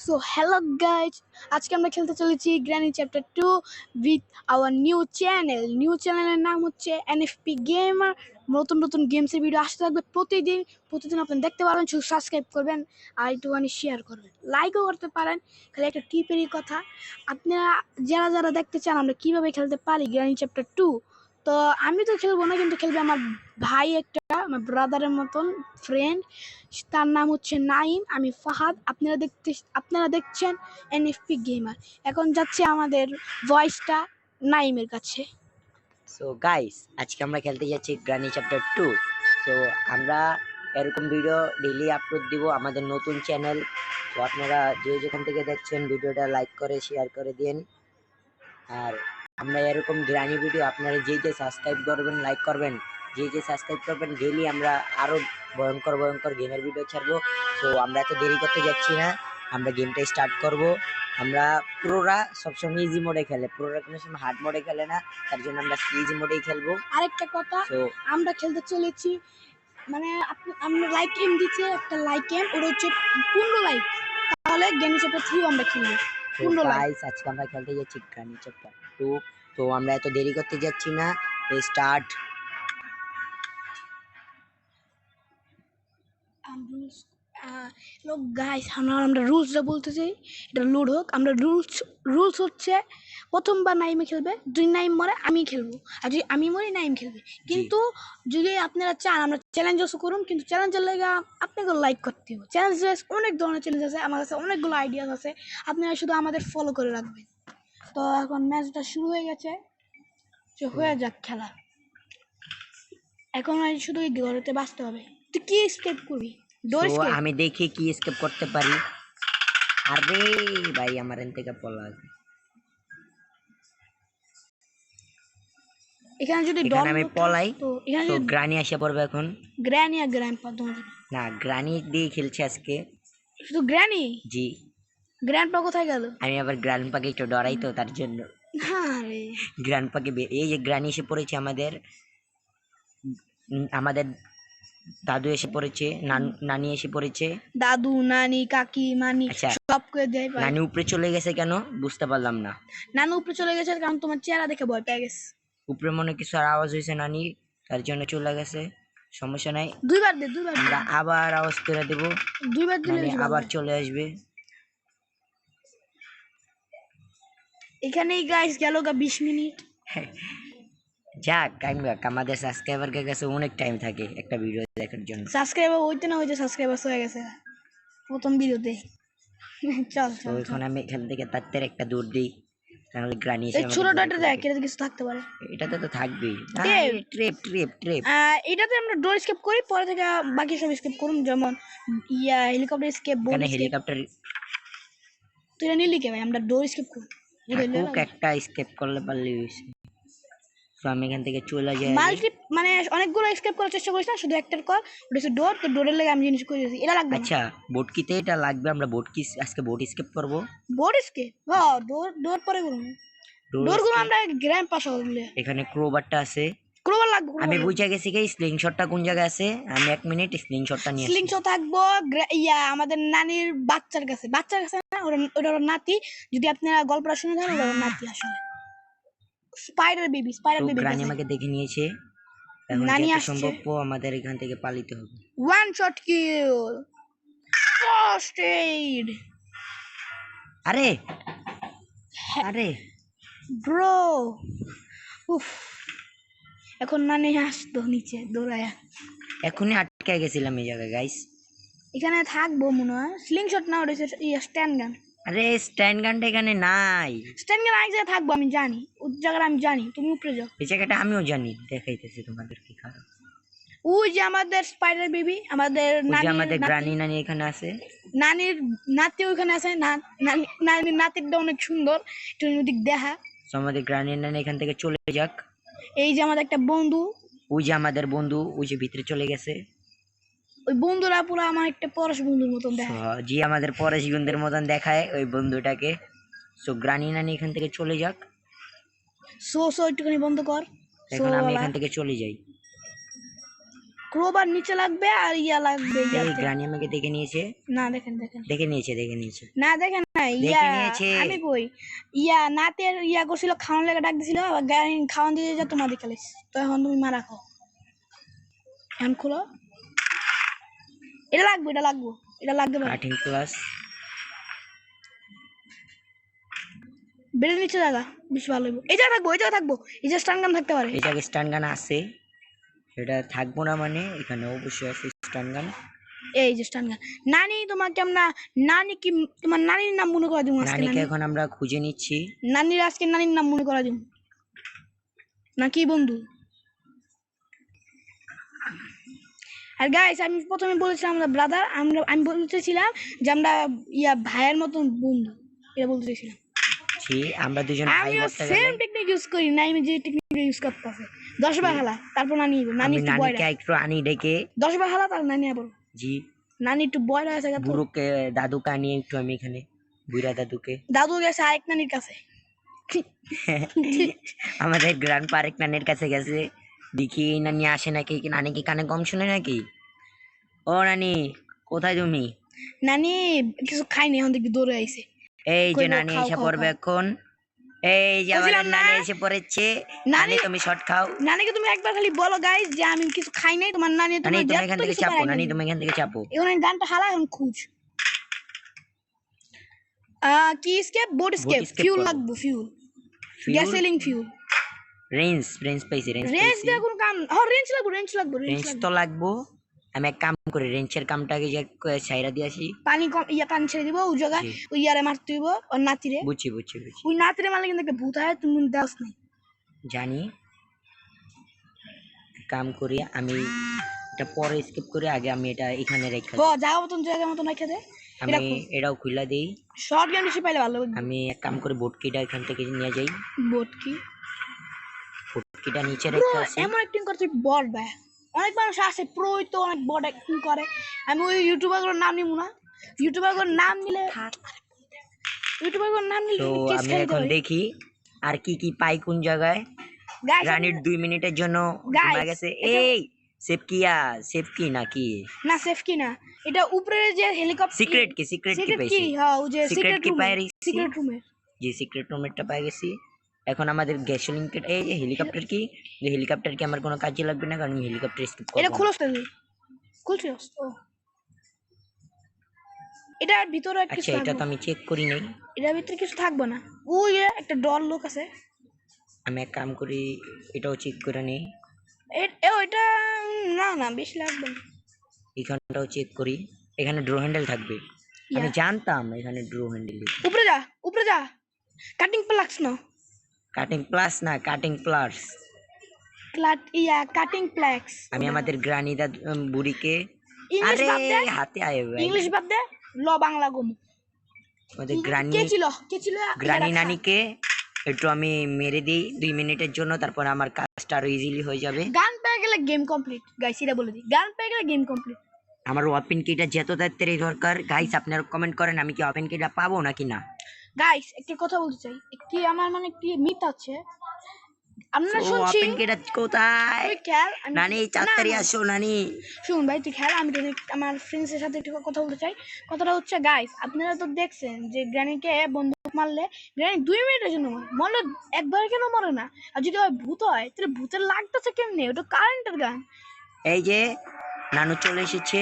So hello guys, আজকে আমরা খেলতে চলেছি granny chapter 2 with our new চ্যানেলের নাম হচ্ছে এনএফপি গেমার। নতুন নতুন গেমসের ভিডিও আসতে থাকবে প্রতিদিন আপনি দেখতে পারবেন। শুধু সাবস্ক্রাইব করবেন আর একটুখানি শেয়ার করবেন, লাইকও করতে পারেন। খালি একটা টিপেরই কথা, আপনারা যারা দেখতে চান আমরা কিভাবে খেলতে পারি গ্র্যানি চ্যাপ্টার 2, তো আমি তো খেলবো না, কিন্তু খেলবে আমার ভাই, একটা আমার ব্রাদারের মতন ফ্রেন্ড, তার নাম হচ্ছে নাইম, আমি ফাহাদ। আপনারা দেখছেন এনএফপি গেমার। এখন যাচ্ছে আমাদের ভয়েসটা নাইমের কাছে। সো গাইস, আজকে আমরা খেলতে যাচ্ছি গ্রানি চ্যাপ্টার 2। সো আমরা এরকম ভিডিও ডেইলি আপলোড দিব আমাদের নতুন চ্যানেল। তো আপনারা যে যেখান থেকে দেখছেন ভিডিওটা লাইক করে শেয়ার করে দিন। আর আমরা এরকম গ্রানি ভিডিও আপনারা যে সাবস্ক্রাইব করবেন, লাইক করবেন, যে সাবস্ক্রাইব করবেন, ডেইলি আমরা আরো ভয়ঙ্কর গেমের ভিডিও ছাড়বো। তো আমরা এত দেরি করতে যাচ্ছি না, আমরা গেমটা স্টার্ট করব। আমরা প্রোরা সবসময় ইজি মোডে খেলে, প্রোরা কোনো সময় হার্ড মোডে খেলে না, তার জন্য আমরা ইজি মোডেই খেলবো। আরেকটা কথা, আমরা খেলতে চলেছি, মানে আমরা লাইক এম দিচ্ছে, একটা লাইক এম, ওটা হচ্ছে 15 লাইক, তাহলে গেম চ্যাপ্টার 3 আমরা খেলবো 15 লাইক। গাইস, আজকে আমরা খেলতে যাচ্ছি গ্রানি চ্যাপ্টার 2। তো আমরা এত দেরি করতে যাচ্ছি না, স্টার্ট। লোক গাইস, আমরা রুলসটা বলতে চাই, এটা লোড হোক। আমরা রুলস হচ্ছে, প্রথমবার নাইমে খেলবে, যদি নাইম মরে আমি খেলবো, আর যদি আমি মরি নাইম খেলবে। কিন্তু যদি আপনারা চান আমরা চ্যালেঞ্জও করুন, কিন্তু চ্যালেঞ্জের লেগে আপনাকে লাইক করতে হবে। চ্যালেঞ্জ অনেক ধরনের চ্যালেঞ্জ আছে, আমার কাছে অনেকগুলো আইডিয়াস আছে, আপনারা শুধু আমাদের ফলো করে রাখবেন। তো এখন ম্যাচটা শুরু হয়ে গেছে, হয়ে যাক খেলা। এখন শুধু ঘরেতে বাঁচতে হবে। তুই কি স্কেপ করবি? আমি দেখি কি স্কেপ করতে পারি। আরে ভাই, আমার এখান থেকে পলা এখানে যদি আমি পলাই, তো এখানে গ্রানি আসে পড়বে এখন। গ্র্যানি আর গ্র্যান্ডপা তোমাদের না, গ্রানি দিয়ে খেলছে আজকে। শুধু গ্র্যানি? জি। গ্র্যান্ডপা কোথায় গেল? আমি আবার গ্র্যান্ডপাকে একটু ডরাই, তো তার জন্য আরে গ্র্যান্ডপাকে এই যে গ্রানি এসে পড়েছে আমাদের, আমাদের দাদু এসে পড়েছে, নানি এসে পড়েছে। দাদু, নানি, কাকি, মানি সব করে দেয়। নানি উপরে চলে গেছে কেন বুঝতে পারলাম না। নানু উপরে চলে গেছে কারণ তোমার চেহারা দেখে ভয় পেয়ে গেছে। উপরে মনে কিছু আর আওয়াজ হয়েছে নানি, তার জন্য চলে গেছে। সমস্যা নাই, দুইবার আমরা আবার আওয়াজ করে দেব, দুইবার দিলে আবার চলে আসবে। এখানেই গাইস গেল 20 মিনিট। যাক, আমাদের সাবস্ক্রাইবারের কাছে অনেক টাইম থাকে একটা ভিডিও দেখার জন্য। সাবস্ক্রাইবার হইতে না হইতে সাবস্ক্রাইবার হয়ে গেছে প্রথম ভিডিওতে। চল তো এখন আমি এখান থেকে তার একটা দূর দিই, তাহলে গ্রানি এসে ছোট ডাটা দেখ, এটা কিছু থাকতে পারে। এটাতে তো থাকবেই। ট্রেপ এটাতে আমরা ডোর স্কেপ করি, পরে থেকে বাকি সব স্কেপ করুন, যেমন helicopter escape, boat escape. Helicopter তুই নিলি কে ভাই? আমরা ডোর স্কেপ করি, একটা স্কেপ করলে পারলে হইছে। তো আমি এখান থেকে চলে যাই, মানে অনেকগুলো স্কেপ করার চেষ্টা করিস না, শুধু একটার কর। ওটা হচ্ছে ডোর, তো ডোরের লাগে আমি জিনিস করে দিয়েছি, এটা লাগবে। আচ্ছা, বোট কিতে এটা লাগবে, আমরা আজকে বোট স্কেপ করব। বোট স্কেপ, হ্যাঁ, ডোর পরে করুন। ডোর গুলো আমরা গ্র্যান্ড পাস করলে। এখানে ক্রোবারটা আছে, ক্রোবার লাগবে। আমি বুঝে গেছি কি স্লিংশটটা কোন জায়গায় আছে। আমি 1 মিনিট স্লিংশটটা নিয়ে স্লিংশট থাকবো আমাদের নানির বাচ্চার কাছে না, ওটা নাতি। যদি আপনারা গল্পটা শুনে থাকেন, ওটা নাতি আসলে স্পাইডার বেবি। গ্রানি আমাকে দেখে নিয়েছে, এখন নানি যত আসছে, সম্ভব আমাদের এখান থেকে পালিতে হবে। ওয়ান শট কিল, ফার্স্ট এইড। আরে ব্রো, উফ, এখন নানি আসতো নিচে দৌড়ায়া, এখনই আটকে গেছিলাম এই জায়গায় গাইস। এখানে থাকবো মনে হয়। স্লিংশট না, ওটা স্ট্যান্ড গান। আরে স্ট্যান্ড গানটা এখানে নাই। স্ট্যান্ড গান এক জায়গায় থাকবো, আমি জানি ওই জায়গাটা, আমি জানি। তুমি উপরে যাও, এই জায়গাটা আমিও জানি, দেখাইতেছি তোমাদের কি খারাপ। ওই যে আমাদের স্পাইডার বেবি, আমাদের গ্রানি নানি এখানে আছে, নানির নাতি ওইখানে আছে। নানির নাতিরটা অনেক সুন্দর, একটু ওদিক দেখা। আমাদের গ্রানি নানি এখান থেকে চলে যাক। এই যে আমাদের একটা বন্ধু, ওই যে আমাদের বন্ধু, ওই যে ভিতরে চলে গেছে। ওই বন্ধুরা পুরো আমার একটা পরশ বন্ধুর মতন দেখায়। জি, আমাদের পরশ বন্ধুর মতন দেখায় ওই বন্ধুটাকে। সো গ্রানি নানি এখান থেকে চলে যাক। একটুখানি বন্ধ কর। এখন আমি এখান থেকে চলে যাই। ক্রোবার নিচে লাগবে আর ইয়া লাগবে এই ইয়াতে। গ্রানি আমাকে দেখে নিয়েছে, না দেখেন দেখেন দেখে নিয়েছে না দেখেন না ইয়া দেখে নিয়েছে। আমি কই ইয়া নাতের ইয়া করছিল খাওয়ান লেগে ডাক দিছিল আবার গাড়ি খাওয়ান দিয়ে যা তোমার দিকে লাইছ তো এখন তুমি মারা খাও এখন খোলো এটা লাগবে এটা লাগবে ভাই কাটিং প্লাস বেড়ে নিচে জায়গা বেশি ভালো হইব এই জায়গা থাকবো এই যে স্টান গান থাকতে পারে এই জায়গায় স্টান গান আছে, এটা থাকবো না মানে এখানে অবশ্যই আছে স্টান গান। এই যে স্টান গান নানি তোমাকে আমরা নানি কি তোমার নানির নাম মনে করা দিব আজকে নানিকে নানি এখন আমরা খুঁজে নিচ্ছি। নানির আজকে নানির নাম মনে করা দিব নাকি বন্ধু আর গাইস আমি প্রথমে বলেছিলাম আমরা ব্রাদার আমি বলতেছিলাম যে আমরা ইয়া ভাইয়ের মতন বন্ধু এটা বলতে চাইছিলাম আমরা দুজন ভাই আমিও বলতে সেম গেলে টেকনিক ইউজ করি না আমি যে টেকনিক ইউজ করতেছে 10 বার হালা তারপর নানি আমি একটু নানিকে বয়রা একটু আনি ডেকে। 10 বার হালা তার নানি আবার জি নানি একটু বয়রা আছে তো বুড়োকে দাদুকে আনিয়ে একটু আমি এখানে বুড়া দাদুকে। দাদু গেছে আরেক নানির কাছে আমাদের গ্র্যান্ড পারেক নানির কাছে গেছে, দেখি নানি আসে নাকি, নানি কি কানে কম শুনে নাকি? ও নানি কোথায় তুমি? নানি কিছু খাইনি এখন দেখি দৌড়ে আইছে এই যে কইবো, নানি খাও, এসে খাও, পড়বে খাও। এখন। এই যে আমাদের বলছিলাম না, নানি এসে পড়েছে। নানি নানি- তুমি শর্ট খাও। নানিকে তুমি একবার খালি বলো গাইস যে আমি কিছু খাই নাই তোমার নানি নানি তোমার তুমি যত এখান থেকে কিছু চাপো, করাই নানি নিবে। তুমি এখান থেকে চাপো। এখন আমি গানটা হালা এখন খুঁজ কি escape boat escape escape fuel করবো। লাগবে fuel Fuel? Gasoline fuel range পাইছি, রেঞ্জ রেঞ্জ পাইছি। দিয়ে কোনো কাম রেঞ্জ লাগবে রেঞ্জ তো লাগবো। আমি এক কাম করি, রেঞ্জের কামটাকে যে সাইরা দিয়ে আসি। পানি কম পানি ছেড়ে দিব ওই জায়গায় জি। ওই ইয়ারে মারতে হইব ওর নাতিরে বুঝছি ওই নাতিরে মারলে কিন্তু একটা ভূত হয় তুমি দাস নাই জানি। কাম করি আমি এটা পরে স্কিপ করি, আগে আমি এটা এখানে রেখে ও জায়গা মতন রেখে দে আমি এটাও খুলে দেই। শর্ট গান বেশি পাইলে ভালো আমি এক কাম করে বোটকিটা এখান থেকে নিয়ে যাই। বোট কি বোটকিটা নিচে রেখে আসি। এমন অ্যাক্টিং করতে বট ভাই অনেক মানুষ আসে প্রো তো অনেক বট অ্যাক্টিং করে আমি ওই ইউটিউবারগুলোর নাম নিব না ইউটিউবারগুলোর নাম নিলে তো কেস আমি খেয়ে এখন দিতে দেখি আর কি কি পাই কোন জায়গায়। গাইস রানীর 2 মিনিটের জন্য Guys, মারা গেছে। এটা- এই সেফ কি নাকি না সেফ কি না এটা উপরে যে হেলিকপ্টার সিক্রেট কি পাইছি? হ্যাঁ ওই যে সিক্রেট সিক্রেট কি রুম পাই রইছি? সিক্রেট রুমে জি সিক্রেট রুমেরটা পাই গেছি। এখন আমাদের গ্যাসোলিন এই যে হেলিকপ্টার কি আমার কোনো কাজে লাগবে না, কারণ আমি হেলিকপ্টার স্কিপ এটা করব। খুলছ তুই খুলছিস ও এটার ভিতরে আচ্ছা কিছু এটা তো থাকবে আমি চেক করি নাই। এটার ভিতরে কিছু থাকবে না ওই যে একটা ডল লোক আছে আমি এক কাম করি, এটাও চেক করে নেই। ওইটা না বেশি লাগবে না এখানটাও চেক করি, এখানে ড্র হ্যান্ডেল থাকবে। আমি জানতাম এখানে ড্র হ্যান্ডেল। উপরে যা কাটিং প্লাক্স না কাটিং প্লাস না, কাটিং প্লাস। কাটিং প্লাক্স আমি আমাদের গ্রানি বুড়িকে ইংলিশ আরে বাদ দে হাতে আয় ভাই। ইংলিশ বাদ দে ল বাংলা গম আমাদের গ্রানি কে ছিল গ্রানি নানিকে একটু আমি মেরে দিই 2 মিনিটের জন্য, তারপর আমার কাজটা আরো ইজিলি হয়ে যাবে। গান পেয়ে গেলে গেম কমপ্লিট গাইস এটা বলে দিই গান পেয়ে গেলে গেম কমপ্লিট আমার ওপেন কিটা যত তাড়াতাড়ি দরকার। গাইস আপনারা কমেন্ট করেন আমি কি ওপেন কিটা পাবো নাকি না। গাইস একটা কথা বলতে চাই একটি আমার মানে একটি মিথ আছে আমরা ও শুনছি ওপেন কিটা কোথায়? তুই খেয়াল নানি তাড়াতাড়ি আসো নানি। শুন ভাই তুই খেয়াল আমি তোকে আমার ফ্রেন্ডসের সাথে একটু কথা বলতে চাই কথাটা হচ্ছে গাইস আপনারা তো দেখছেন যে গ্র্যানিকে বন্দুক মারলে গ্র্যানি 2 মিনিটের জন্য মরলে একবার কেন মরে না আর যদি হয় ভূত হয় তাহলে ভূতের লাগতেছে কেমনে ওটা কারেন্টের গান এই যে নানু চলে এসেছে।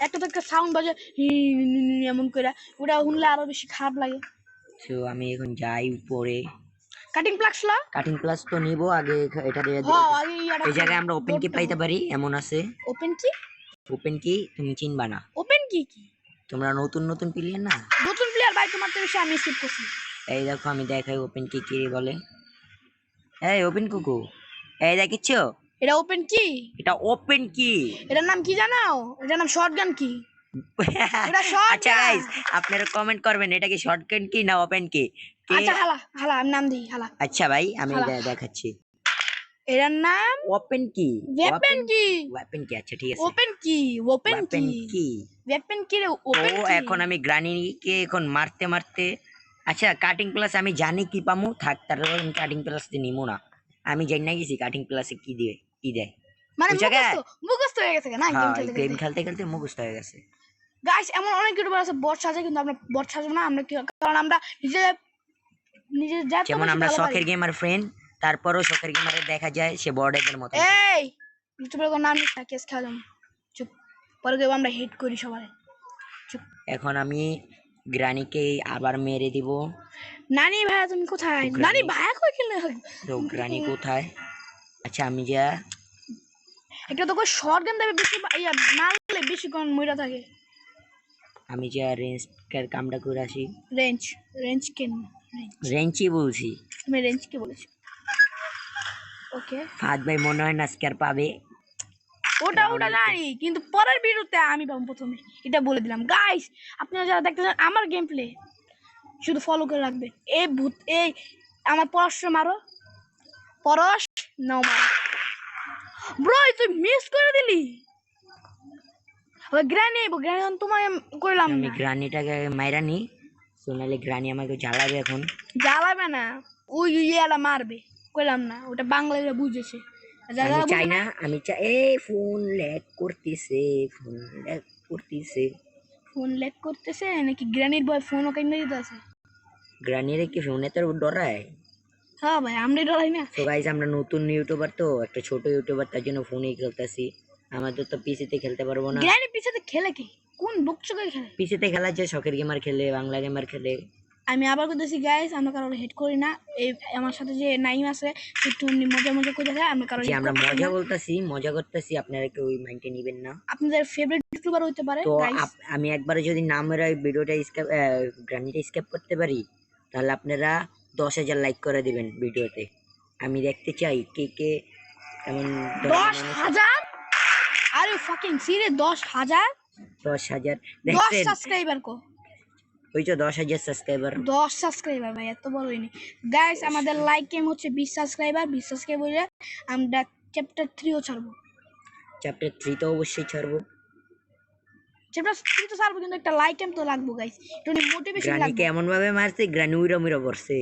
একটা তো একটা সাউন্ড বাজে এমন করে ওটা শুনলে আরো বেশি খারাপ লাগে তো আমি এখন যাই উপরে। কাটিং প্লাক্স লা কাটিং প্লাস তো নিব আগে, এটা দিয়ে হ্যাঁ আগে এই জায়গায় আমরা ওপেন কি পাইতে পারি এমন আছে। ওপেন কি ওপেন কি তুমি চিনবা না, ওপেন কি তোমরা নতুন প্লেয়ার না। নতুন প্লেয়ার ভাই তোমার তো বেশি আমি স্কিপ করছি এই দেখো আমি দেখাই ওপেন কি কি বলে। এই ওপেন কুকু, এই দেখিছো এটা ওপেন কি এটা ওপেন কি। এটার নাম কি জানো এটার নাম শর্টগান কি এটা শর্ট আচ্ছা গাইস আপনারা কমেন্ট করবেন এটা কি শর্টকাট কি না ওপেন কি। আচ্ছা হালা হালা আমি নাম দিই হালা আচ্ছা ভাই আমি হালা। দেখাচ্ছি এটার নাম ওপেন কি। ওপেন কি ওপেন কি আচ্ছা ঠিক আছে। ওপেন কি ওপেন ওপেন কি কি ওপেন কি রে ও ওপেন কি এখন আমি গ্রানিকে এখন মারতে আচ্ছা কাটিং প্লাস আমি জানি কি পামু, থাক তার আমি কাটিং প্লাস দিয়ে নিমো না। আমি জানি না গেছি কাটিং প্লাসে কি দেয়। মানে বুঝা গেছে? মুখস্থ হয়ে গেছে না গেম হ্যাঁ, খেলতে গেম খেলতে। খেলতে খেলতে মুখস্থ হয়ে গেছে। গাইস এমন অনেক ইউটিউবার আছে বট সাজে, কিন্তু আমরা বট সাজবো না। আমরা কারণ আমরা নিজেদের যত যেমন বেশি আমরা ভালো পারি। শখের গেমার ফ্রেন্ড, তারপরও শখের গেমারে দেখা যায় সে বড়দের মতো। এই ইউটিউবের কোনো নাম নিস না, কেস খেলা যাবো। চুপ, পরে কেউ আমরা হেট করি সবাই। চুপ। এখন আমি গ্রানিকে আবার মেরে দিব। নানি ভাইয়া তুমি কোথায়? তো নানি গ্রানি, ভাইয়া কই খেললে? তো গ্রানি কোথায়? আচ্ছা আমি যা, একটা তো শর্ট গান দেবে বেশি, ইয়া মারলে বেশিক্ষণ মইরা থাকে। আমি যা রেঞ্জ কামটা করে আসি। রেঞ্জ, রেঞ্জ কেন? রেঞ্জই বলছি। তুমি রেঞ্জ কে বলেছো? ওকে, ফাদ ভাই মনে হয় না আজকে আর পাবে। ওটা জানি, কিন্তু পরের ভিডিওতে আমি পাবো প্রথমে, এটা বলে দিলাম। গাইস আপনারা যারা দেখতেছেন আমার গেম প্লে, শুধু ফলো করে রাখবেন। এই ভূত, এই আমার পরশ মারো, পরশ নাও মারো। ব্রো তুই মিস করে দিলি। ওই গ্র্যানি তোমায় কইলাম আমি না। গ্রানিটাকে মাইরা নি, সোনালি গ্রানি আমাকে জ্বালাবে এখন। জ্বালাবে না, ওই ইয়ালা মারবে, কইলাম না, ওটা বাংলায় বুঝেছে। আমি চাই না, আমি চাই। এই ফোন ল্যাগ করতেছে, ফোন ল্যাগ করতেছে। ফোন ল্যাগ করতেছে নাকি গ্র্যানির বয় ফোনও কিনে দিতে আছে? গ্রানিরে কি ফোনে তো ডরায়? হ্যাঁ ভাই, আমরা ডরাই না। তো গাইস আমরা নতুন ইউটিউবার, তো একটা ছোট ইউটিউবার, তার জন্য ফোনেই খেলতেছি। আমাদের তো পিসিতে খেলতে পারবো না। গ্র্যানি পিছাতে খেলে কি? কোন বকচকে খেলে? পিসিতে খেলা যে শখের গেমার খেলে, বাংলা গেমার খেলে। আমি আবার কইতেছি গাইস, আমরা কারো হেড করি না। এই আমার সাথে যে নাইম আছে একটু মজা মজা করে দেখায়, আমরা কারো যে হেড আমরা করতেছি মজা না। বলতেছি, মজা করতেছি, আপনারা কেউ মাইন্ডে নিবেন না। আপনাদের ফেভারিট ইউটিউবার হইতে পারে তো গাইস। আমি একবারে যদি নামের ভিডিওটা স্কেপ, গ্রানিটা স্কেপ করতে পারি, তাহলে আপনারা 10,000 লাইক করে দিবেন ভিডিওতে। আমি দেখতে চাই কে কে এমন 10,000? আরে ফাকিং সিরিয়াস? 10,000? 10,000 10 দেখছেন? সাবস্ক্রাইবার কো? ওই তো 10,000 সাবস্ক্রাইবার। 10 সাবস্ক্রাইবার ভাই, এত বড় হয়নি গাইস। আমাদের লাইক কেম হচ্ছে 20 সাবস্ক্রাইবার। 20 সাবস্ক্রাইবার হলে আমরা চ্যাপ্টার 3 ও ছাড়বো। চ্যাপ্টার 3 তো অবশ্যই ছাড়বো। চ্যাপ্টার 3 তো ছাড়বো, কিন্তু একটা লাইক কেম তো লাগবো গাইস, একটু মোটিভেশন গ্রানিকে লাগবে। এমন ভাবে মারছে, গ্রানি উইরা মুইরা করছে।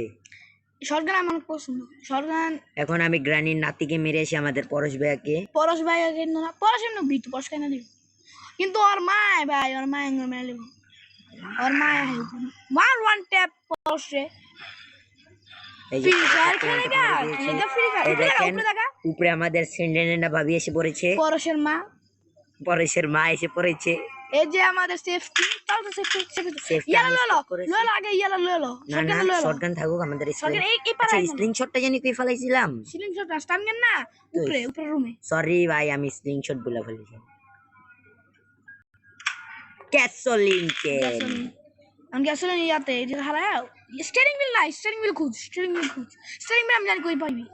শর্টগান আমার অনেক পছন্দ, শর্টগান। এখন আমি গ্রানির নাতিকে মেরে এসে আমাদের পরশ ভাইয়াকে। পরশ ভাই আগে না, পরশ এমনি ভিতু পরশ কেন দিব, কিন্তু ওর মায় ভাই, ওর মায় মেরে লিব, ওর মায় ওয়ান ওয়ান ট্যাপ পরশে। এই যে ফ্রি ফায়ার খেলে গা, খেলে ফ্রি ফায়ার। এই উপরে দেখা, দেখেন, উপরে দেখা। উপরে আমাদের সেন্ডেনেনা ভাবি এসে পড়েছে। পরশের মা, পরশের মা এসে পড়েছে। এই যে আমাদের সেফটি, তাও তো সেফটি সেফটি ইয়ালা আমি ললো স্কিপ করেছি। ললো আগে, ইয়ালা ললো না না, শটগান ললো। শটগান থাকুক আমাদের শটগান এই আচ্ছা, পারাই না, স্লিং শটটা জানি কই ফেলাইছিলাম। সিলিং শট স্টান গান না, উপরে উপরে রুমে। সরি ভাই, আমি স্লিং শট বলে ফেলেছি। ক্যাসলিংকে আমি আসলে ইয়াতে যে হারাও স্টিয়ারিং হুইল নাই, স্টিয়ারিং হুইল খুঁজ, স্টিয়ারিং হুইল খুঁজ। স্টিয়ারিং হুইল আমি জানি কই পাইবি।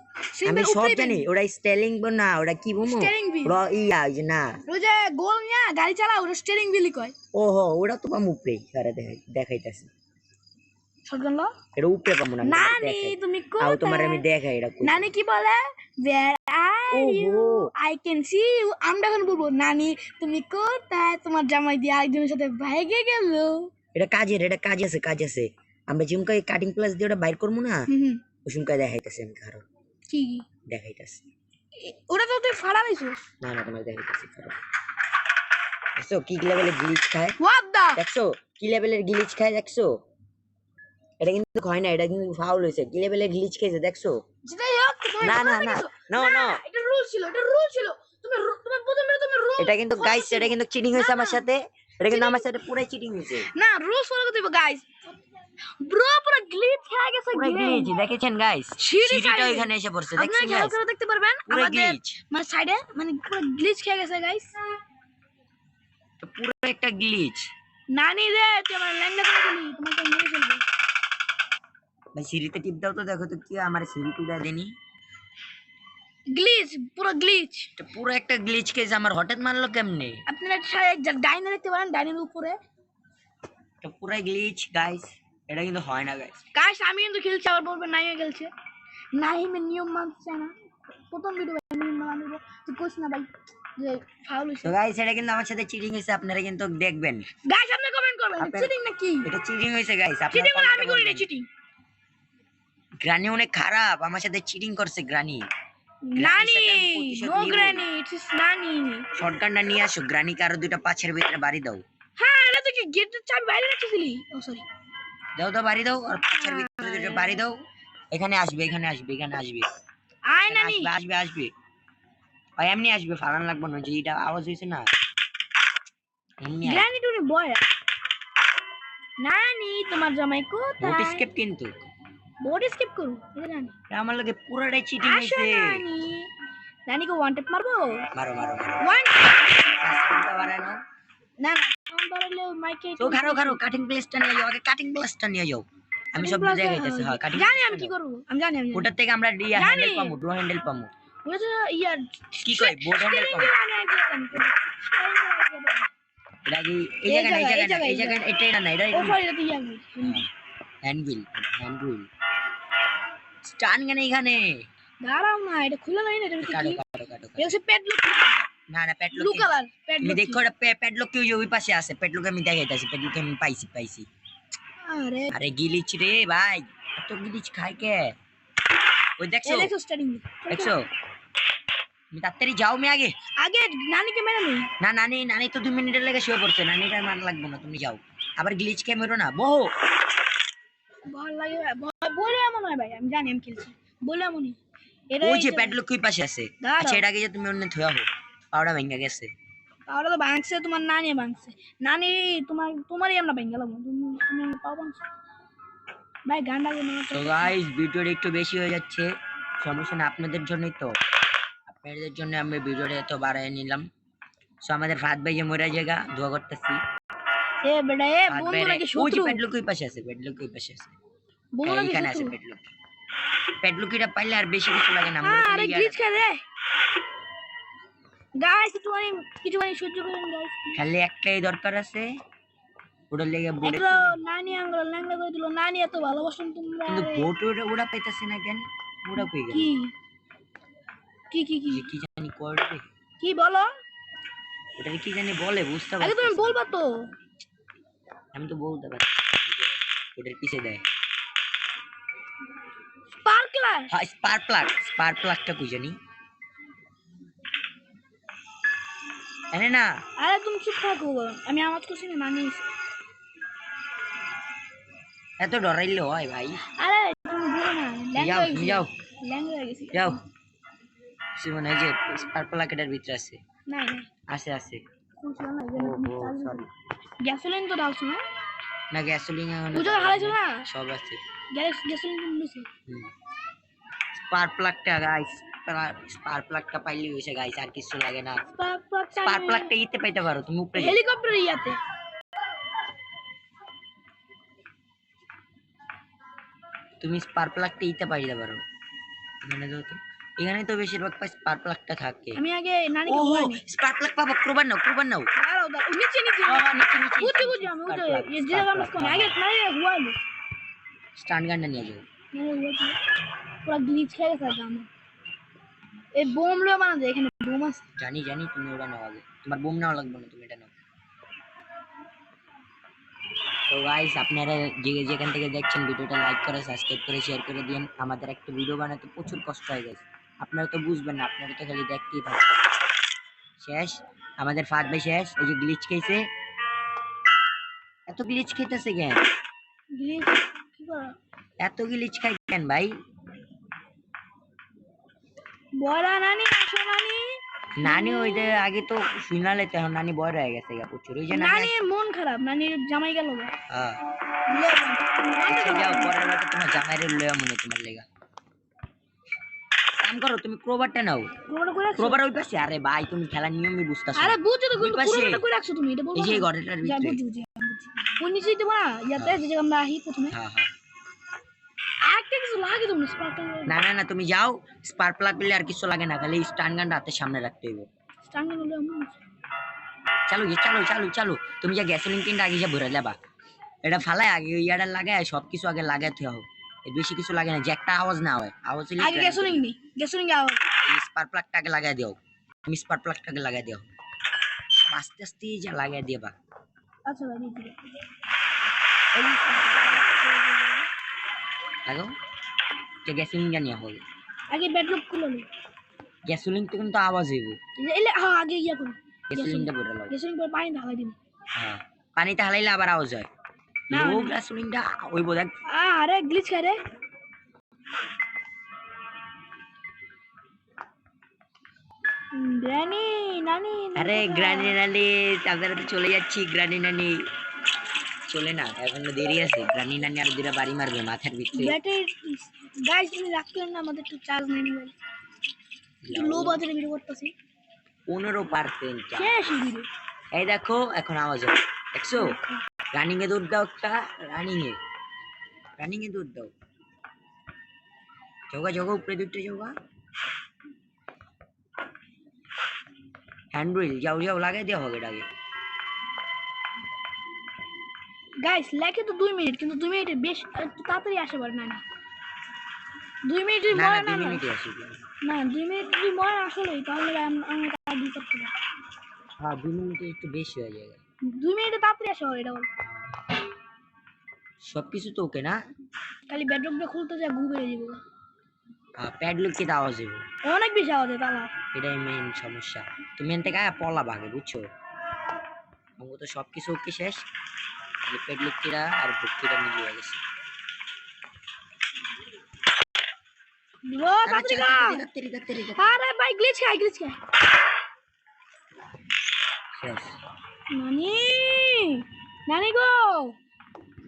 আমি সব জানি, ওটা স্টেলিং না, ওটা কি বলবো, স্টিয়ারিং হুইল ওটা ইয়া ওই যে না, ওই যে গোল নিয়া গাড়ি চালা, ওটা স্টিয়ারিং হুইলই কয়। ওহো ওটা তো পাম উপরে, সারা দেখাইতাছে। শটগান লো এটা উপরে পাবো না, নানি, তুমি আও কোথায়? তোমার আমি দেখাই এটা। নানি কি বলে? Where are you? ওহো I can see you. আমরা এখন বলবো নানি তুমি কোথায়? তোমার জামাই দিয়ে আরেকজনের সাথে ভাইগে গেল। এটা কাজের, এটা কাজ আছে, কাজ আছে। আমরা যেমন কাটিং প্লাস দিয়ে ওটা বাইর করবো না, ওই সময় দেখাইতেছে। আমি কারো কি দেখাইতেছে, ওটা তো তুই ফাড়া দিছো। না না তোমার দেখাইতেছে কারো। দেখছো কি লেভেলের গ্লিচ খায়? What the? দেখছো কি লেভেলের গ্লিচ খায়? দেখছো এটা কিন্তু হয় না, এটা কিন্তু ফাউল হয়েছে। কি লেভেলের গ্লিচ খেয়েছে দেখছো? যেটাই হোক তুমি না না না, নো নো, এটা রুল ছিল, এটা রুল ছিল। তুমি তুমি প্রথমে তুমি রুল, এটা কিন্তু গাইস, এটা কিন্তু চিটিং হয়েছে আমার সাথে। এটা কিন্তু আমার সাথে পুরো চিটিং হয়েছে। না রুল ফলো করতে হবে গাইস। ব্রো পুরো গ্লিচ হয়ে গেছে, পুরো গ্লিচ দেখেছেন গাইস, সিঁড়িটা এখানে এসে পড়ছে, দেখছেন আপনারা খেয়াল গাইস? করে দেখতে পারবেন পুরো আমাদের গ্লিচ, মানে সাইডে, মানে পুরো গ্লিচ হয়ে গেছে গাইস। পুরো একটা গ্লিচ। নানি রে তুই আমার ল্যাংড়া করে দিলি, তোমাকে মেরে ফেলবো। ভাই সিঁড়িতে টিপ দাও তো, দেখো তো কি আমার সিঁড়ি টুদা দেনি। গ্লিচ, পুরো গ্লিচ। এটা পুরো একটা গ্লিচ কেস আমার হঠাৎ মারলো কেমনে? আপনারা ডাইনে দেখতে পারেন, ডাইনের উপরে এটা পুরো গ্লিচ গাইস, এটা কিন্তু হয় না গাইস। গাইস আমি কিন্তু খেলছি, আবার বলবেন নাইমে খেলছে। নাইমের নিয়ম মানছে না, প্রথম ভিডিও নিয়ম মানব, তুই কোস না ভাই যে ফাউল হইছে। তো গাইস এটা কিন্তু আমার সাথে চিটিং হইছে, আপনারা কিন্তু দেখবেন। গাইস আপনি কমেন্ট করবেন চিটিং নাকি? এটা চিটিং হইছে গাইস, আপনারা চিটিং মানে আমি করি না চিটিং। গ্রানি অনেক খারাপ, আমার সাথে চিটিং করছে গ্রানি। নানি নো গ্র্যানি ইটস নানি শটগানটা নিয়ে আসো, গ্রানিকে আরো দুইটা পাঁচের ভিতরে বাড়ি দাও। হ্যাঁ এটা তো কি গেটের চাবি বাইরে রেখেছিলি ও সরি দাও দাও বাড়ি দাও, আর পাঁচের ভিতরে দুইটা বাড়ি দাও। এখানে আসবে, এখানে আসবে, এখানে আসবে, আয় এখানে নানি আসবে, আসবে, আসবে। ভাই এমনি আসবে, ফালান লাগবে না, যে এটা আওয়াজ হয়েছে না এমনি আসবে। গ্র্যানি টুনি বয় নানি তোমার জামাই বোট কোথায় স্কেপ কিন্তু বোর্ড স্কিপ করু এটা নানি এটা আমার লাগে পুরাটাই চিটিং আসো হয়েছে। নানি নানিকে ওয়ান ট্যাপ মারবো মারো মারো মারো, ওয়ান সাউন্ডটা বাড়ানো। না না সাউন্ড বাড়ালে মাইকে তো খারো খারো, কাটিং প্লেসটা নিয়ে যাও, আগে কাটিং প্লেসটা নিয়ে যাও। আমি সব বুঝে গেছি, হ্যাঁ কাটিং জানি আমি কি করব আমি জানি ওটার থেকে আমরা ইয়া জানি। হ্যান্ডেল পামু, ড্র হ্যান্ডেল পামু। ওটা তো ইয়ার কি কই বোর্ড হ্যান্ডেল পামু। এটা কি এই এই জায়গা, এই জায়গা, জায়গা, এই এই জায়গা, এটা না, এটা ও সরি এটা ইয়ার হ্যান্ডবিল, হ্যান্ডবিল স্টান গান এখানে। দাঁড়াও না এটা খুলে নাই না এটা কাটো কি কাটো কাটো। এটা হচ্ছে প্যাডলক না না প্যাডলক ব্লু কালার তুমি প্যাডলক দেখো, এটা প্যাডলক কি ওই পাশে আছে, প্যাডলক আমি দেখাইতাছি, প্যাডলক আমি পাইছি পাইছি। আরে আরে গিলিচ রে ভাই, এত গিলিচ খায় কে? ওই দেখছো, এই দেখো স্টার্টিং দেখছো, তুমি তাড়াতাড়ি যাও, আমি আগে। আগে নানিকে মেরে নেই না নানি, নানি তো 2 মিনিটের লেগে শুয়ে পড়ছে, নানিটার মান লাগবে না, তুমি যাও। আবার গ্লিচ খেয়ে মেরো না, বহু ভয় লাগে বলে এমন হয় ভাই আমি জানি আমি খেলছি বলে এমনই এটা ওই যে প্যাডলক কই পাশে আছে। দাঁড়াও। আচ্ছা এটা আগে যে তুমি অন্য থুয়া হো, পাউডার ভেঙে গেছে। তাহলে তো ভাঙছে তোমার নানি ভাঙছে নানি তোমারই আমরা ভেঙে গেলাম তুমি আমরা পাও ভাঙছো ভাই গান্ডা গুলো তো গাইস ভিডিওটা একটু বেশি হয়ে যাচ্ছে, সমস্যা না, আপনাদের জন্যই তো, আপনাদের জন্য আমি ভিডিওটা এত বাড়ায় নিলাম। সো আমাদের ফাদ ভাই যে মরে জায়গা দোয়া করতেছি। এ বেটা এ ফাদ বন্ধু ভাই নাকি ওই যে শত্রু প্যাডলক কই পাশে আছে, প্যাডলক কই পাশে আছে, বন্ধু নাকি এইখানে আছে শত্রু প্যাডলক। প্যাডলকিটা পাইলে আর বেশি কিছু লাগে না, আমরা আরে গ্লিচ খেয়ে রে গাইস কিছু মানে সহ্য করেন গাইস খালি একটাই দরকার আছে, ওটার লেগে বোর্ডে। একটা নানি আঙ্গুল ল্যাংড়া করে দিল নানি এত ভালোবাসেন তোমরা কিন্তু বোর্ড ওটা পাইতাছে না কেন, ওটা কই গেল? কি কি কি কি যে কি জানি করবে, কি বলো ওটা কি জানি বলে, বুঝতে আগে তুমি পারছি। বলবা তো আমি তো বলতে পারছি, ওটার পিছে দেয়। স্পার্কলার হ্যাঁ স্পার্ক প্লাগটা কই জানি, জানি না। আরে তুমি চুপ থাকো আমি আওয়াজ করছি না নানি এত ডরাইলে হয় ভাই? আরে তুমি বুঝো না ল্যাংড়া যাও হয়ে তুমি গেছি যাও ল্যাংড়া হয়ে গেছি যাও, সিমন এই যে স্পার্ক প্লাগটার ভিতরে আছে, নাই নাই আছে আছে। খুলছিল না ও সরি, গ্যাসোলিন তো ডালছো না না গ্যাসোলিন বুঝো হারাইছো না সব আছে। গ্যাসোলিন তো মিলেছে স্পার্ক প্লাগটা গাইস, স্পার্ক প্লাগটা পাইলে হইছে গাইস, আর কিছু লাগে না। স্পার্ক প্লাগটা ইতে পাইতে পারো তুমি, উপরে যাও। হেলিকপ্টার ইয়াতে তুমি স্পার্ক প্লাগটা ইতে পাইতে পারো, এখানে যাও তো, এখানে তো বেশিরভাগ স্পার্ক প্লাগটা থাকে। আমি আগে নানিকে ওহো বলিনি স্পার্ক প্লাগ পাবো, ক্রোবার নাও, ক্রোবার নাও। দাঁড়াও দাঁড়াও নিচে নিচে নিচে নিচে বুঝছি বুঝছি আমি বুঝছি এই যে আমরা কোন আগে নানি হুয়ালো স্টান গানটা নিয়ে যাও। নানি হুয়ালো পুরো গ্লিচ খেয়ে গেছে আমার এই বোম লো বানা যায় এখানে বোম আছে জানি জানি, তুমি ওটা নাও আগে, তোমার বোম নাও লাগবে না, তুমি এটা নাও। তো গাইস আপনারা যে যেখান থেকে দেখছেন ভিডিওটা লাইক করে সাবস্ক্রাইব করে শেয়ার করে দিন, আমাদের একটা ভিডিও বানাতে প্রচুর কষ্ট হয়ে গেছে, আপনারা তো বুঝবেন না, আপনারা তো খালি দেখতেই থাকেন। শেষ আমাদের ফাদ ভাই শেষ, এই যে গ্লিচ খেয়েছে, এত গ্লিচ খেতেছে কেন, গ্লিচ কি করা এত গ্লিচ খাই কেন ভাই? বড়া নানি আসো নানি নানি ওই যে আগে তো শুনালে তো, এখন নানি বড় হয়ে গেছে গা প্রচুর, ওই যে নানির মন খারাপ নানির জামাই গেল গা হ্যাঁ বুঝলে? আচ্ছা যাও, পরের বার তোমার জামাইরে লইয়া মনে তোমার লেগা কাম করো, তুমি ক্রোবারটা নাও। পুরোটা করে রাখছো ক্রোবার ওই পাশে, আরে ভাই তুমি খেলার নিয়মই বুঝতাছো আরে না। বুঝছো তো ওই কিন্তু পাশে, পুরোটা করে রাখছো তুমি এটা বলবো এই যে না ঘরটার যা ভিতরে। বুঝছি বুঝছি আমি বুঝছি কোন নিচে দিতে না ইয়াতে যে জায়গা আমরা আহি প্রথমে হ্যাঁ হ্যাঁ, আরেকটা কিছু লাগে তুমি স্পার্কটা না না না তুমি যাও, স্পার্ক প্লাগ পেলে আর কিছু লাগে না, খালি স্টান গানটা হাতের সামনে রাখতে হইব। স্ট্যান্ডিং হলো এমন চালু চালু চালু চালু, তুমি যা গ্যাসোলিন কিনটা আগে যা ভরে লেবা, এটা ফালায় আগে ইয়াটা লাগায়, সবকিছু আগে লাগাইতে হবে, এর বেশি কিছু লাগে না, যে একটা আওয়াজ না হয়, আওয়াজ হলে আগে গ্যাসোলিন নি গ্যাসোলিন আওয়াজ এই স্পার্ক প্লাগটা আগে লাগাই দিও, তুমি স্পার্ক প্লাগটা আগে লাগাই দিও, সব আস্তে আস্তে যা লাগাই দিবা। আচ্ছা ভাই দিদি লাগাও, যে গ্যাসোলিন জানিয়া হবে। আগে ব্যাডলক খুলে নি গ্যাসোলিনটা কিন্তু আওয়াজ হইব। এলে হ্যাঁ আগে ইয়া করুন গ্যাসোলিনটা ভরে লাও। গ্যাসোলিন পর পানি ঢালাই দিন। হ্যাঁ পানিতে হালাইলে আবার আওয়াজ হয়। না, লো না। গ্যাসোলিনটা হইব দেখ। আরে গ্লিচ খায় রে। গ্রানি নানি আরে গ্রানি নানি তাড়াতাড়ি চলে যাচ্ছি। গ্রানি নানি চলে না, এখনো দেরি আছে। গ্রানি নানি আর দুটা বাড়ি মারবে মাথার ভিতরে। ব্যাটারি গাইস তুমি রাখলেন না, আমাদের একটু চার্জ নেই মোবাইল, একটু লো বাজারে ভিডিও করতেছি। 15% শেষ ভিডিও। এই দেখো এখন আওয়াজ হয়, দেখছো? রানিং এ দৌড় দাও একটা, রানিং এ দৌড় দাও। যোগা যোগা উপরে দুটো যোগা। হ্যান্ড্রিল যাও যাও লাগাই দেওয়া হবে আগে। গাইস লেখে তো 2 মিনিট, কিন্তু 2 মিনিটে বেশ একটু তাড়াতাড়ি আসে পারে না। 2 মিনিট যদি না না মরে 2 না মিনিটে আসি। না 2 মিনিট যদি মরে আসলেই, তাহলে আমি আগে করতে পারি। হ্যাঁ 2 মিনিটে একটু বেশি হয়ে যায়। 2 মিনিটে তাড়াতাড়ি আসে এটা বল। সবকিছু তো ওকে না, খালি বেডরুমটা খুলতে যা ঘু বেড়ে যাবো। প্যাডলক কে আওয়াজ হইব, অনেক বেশি আওয়াজ হয় তালা। এটাই মেইন সমস্যা। তুমি এন থেকে পলা ভাগে বুঝছো, আমার তো সবকিছু ওকে শেষ, প্যাডলক কিরা আর বুককিরা মিলিয়ে গেছে। ও তাড়াতাড়ি কর। আরে ভাই গ্লিচ খায় শেষ। নানি নানি গো,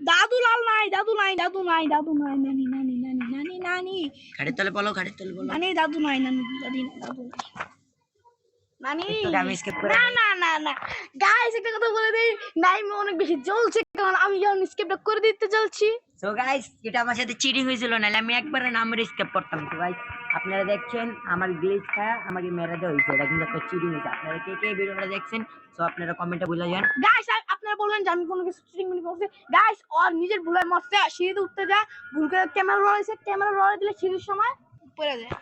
দাদু লাল নাই, দাদু নাই নানি নানি নানি নানি নানি ঘাড়ের তলে বলো, ঘাড়ের তলে বলো। নানি দাদু নাই, নানি দাদু নাই নানি। একটু আমি স্কিপ করে না না না না গাইস একটা কথা বলে দেই, নাইমে অনেক বেশি জ্বলছে, কারণ আমি যখন স্কিপটা করে দিতে চলছি। সো গাইস এটা আমার সাথে চিটিং হয়েছিল, নাহলে আমি একবারে নামের স্কিপ করতাম। তো গাইস আপনারা দেখছেন আমার গ্লিচ খায়া আমাকে মেরে দেওয়া হয়েছে, এটা কিন্তু একটা চিটিং হয়েছে। আপনারা কে কে ভিডিওটা দেখছেন সো আপনারা কমেন্টে বলে যান। গাইস আপনারা বলবেন যে আমি কোনো কিছু চিটিং মিনি করছি। গাইস ওর নিজের ভুলে মরছে, সিঁড়িতে উঠতে যায়, ভুল করে ক্যামেরা রয়েছে, ক্যামেরা রয়ে দিলে সিঁড়ির সময় পড়ে যায়।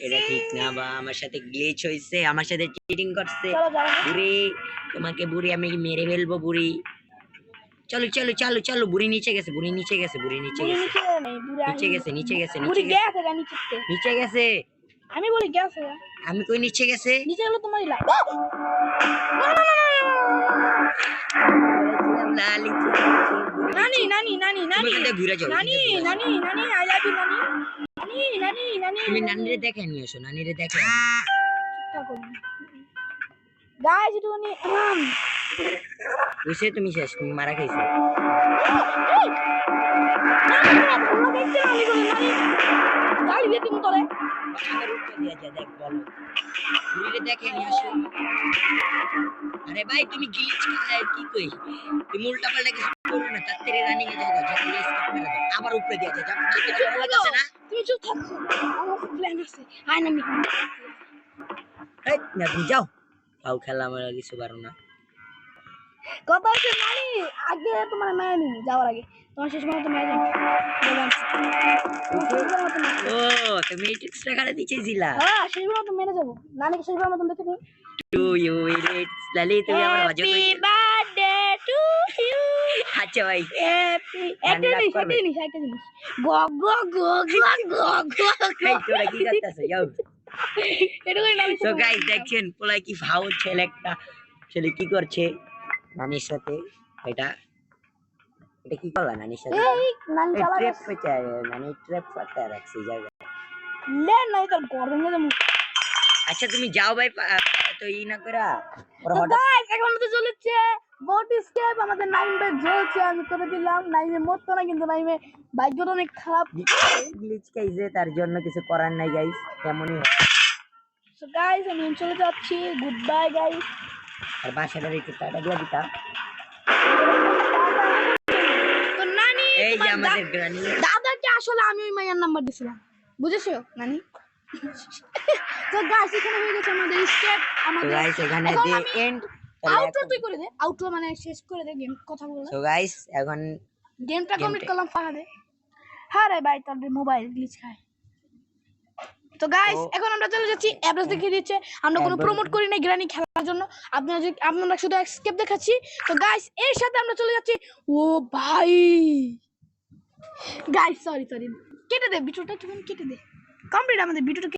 এটা ঠিক না, বা আমার সাথে গ্লিচ হয়েছে, আমার সাথে চিটিং করছে। চলো যাও। বুড়ি তোমাকে বুড়ি আমি মেরে ফেলবো বুড়ি। চলো চলো চলো চলো, বুড়ি নিচে গেছে, বুড়ি নিচে গেছে, বুড়ি নিচে বুড়ি গেছে, নিচে নেই, নিচে গেছে, নিচে গেছে, বুড়ি নিচে গেছে, গেছে গা নিচে। নিচে গেছে। আমি বলি গেছে। আমি কই নিচে গেছে? নিচে গেলে তোমারই লাভ। বলেছিলাম না নিচে গেছে, বুড়ি নানি নিচে। নানি নানি তুমি নানি ওখান থেকে ঘুরে যাও, নানি ওখান থেকে ঘুরে নানি নানি আই লাভ ইউ নানি নানি নানি নানি। তুমি নানিরে দেখে নিয়ে এসো, নানিরে দেখে। গাইস একটুখানি বুঝছে তুমি শেষ, তুমি মারা খাইছো। গালি দিয়ে তুমি তোরে। আমার উত্তর দিয়া যা, দেখ বলো বুড়িরে দেখে নিয়ে আসো। আরে ভাই তুমি গিলিচ কি কই, তুমি উল্টা পাল্টা কিছু করো না, তাড়াতাড়ি রানিং এ যাও, যখন স্কিপ মেরে দাও আবার উপরে দিয়া যা। যখন ভালো লাগছে না তুমি চুপ থাকছো, আমার প্ল্যান আছে। আয় নানি এই না তুমি যাও, তাও খেলা আমার কিছু পারো না। কথা হচ্ছে নানি আগে তোমার মেরে নিবি যাওয়ার আগে, তোমার শেষ মতো মেরে যাবো। ও তুমি এই ট্রিক্সটা কারে দিয়েছিলা? হ্যাঁ শেষ মতো মেরে যাবো, নানিকে শেষ মতো দেখে নিই। টু ইউ ইটস লালি, তুমি আমার মজা হ্যাপি কইছো। Birthday to you. আচ্ছা ভাই হ্যাপি নানি রাগ করবে? একটা জিনিস গো গো গো গো গো গো। এই তোরা কি করতেছ? যাও। এটা কই নানি। সো গাইস দেখছেন পোলাই কি ভাও ছেলে, একটা ছেলে কি করছে নানির সাথে। এটা এটা কি করলা নানির সাথে? এই নানি এই চালা ট্র্যাপ পেতে নানি ট্র্যাপ পাতা রাখছে এই জায়গায়। লে নাই তোর গরম হয়ে যাবে। আচ্ছা তুমি যাও ভাই, তো ই না করা ওর তো হঠাৎ গাইস এখন তো চলেছে বোট স্কেপ, আমাদের নাইম ভাই জ্বলছে, আমি করে দিলাম। নাইমে মরতো না, কিন্তু নাইমে ভাগ্যটা অনেক খারাপ। গ্লিচ খাইছে, তার জন্য কিছু করার নাই গাইস, এমনই হয়। সো গাইস আমি চলে যাচ্ছি, গুড বাই গাইস। আর বাসাটার একটু টাটা দিয়ে দিতাম। তো নানি এই যে তোমার আমাদের গ্রানি, দাদাকে আসলে আমি ওই মাইয়ার নাম্বার দিছিলাম, বুঝেছো নানি? তো গাইস এখানে হয়ে গেছে আমাদের স্কেপ। তো আমাদের গাইস এখানে এখন দি আমি এন্ড। আউটরো তুই করে দে, আউটরো মানে শেষ করে দে গেম কথা বলে। সো গাইস এখন গেমটা কমপ্লিট করলাম ফাহাদে। হ্যাঁ রে ভাই তোর মোবাইল গ্লিচ খায়। তো গাইস এখন আমরা চলে যাচ্ছি, অ্যাড্রেস দেখিয়ে দিচ্ছে, আমরা কোনো প্রমোট করি না গ্রানি খেলার জন্য, আপনারা শুধু স্কেপ দেখাচ্ছি। তো গাইস এর সাথে আমরা চলে যাচ্ছি। ও ভাই গাইস সরি কেটে দে ভিডিওটা, তুমি কেটে দে, কমপ্লিট আমাদের ভিডিওটা।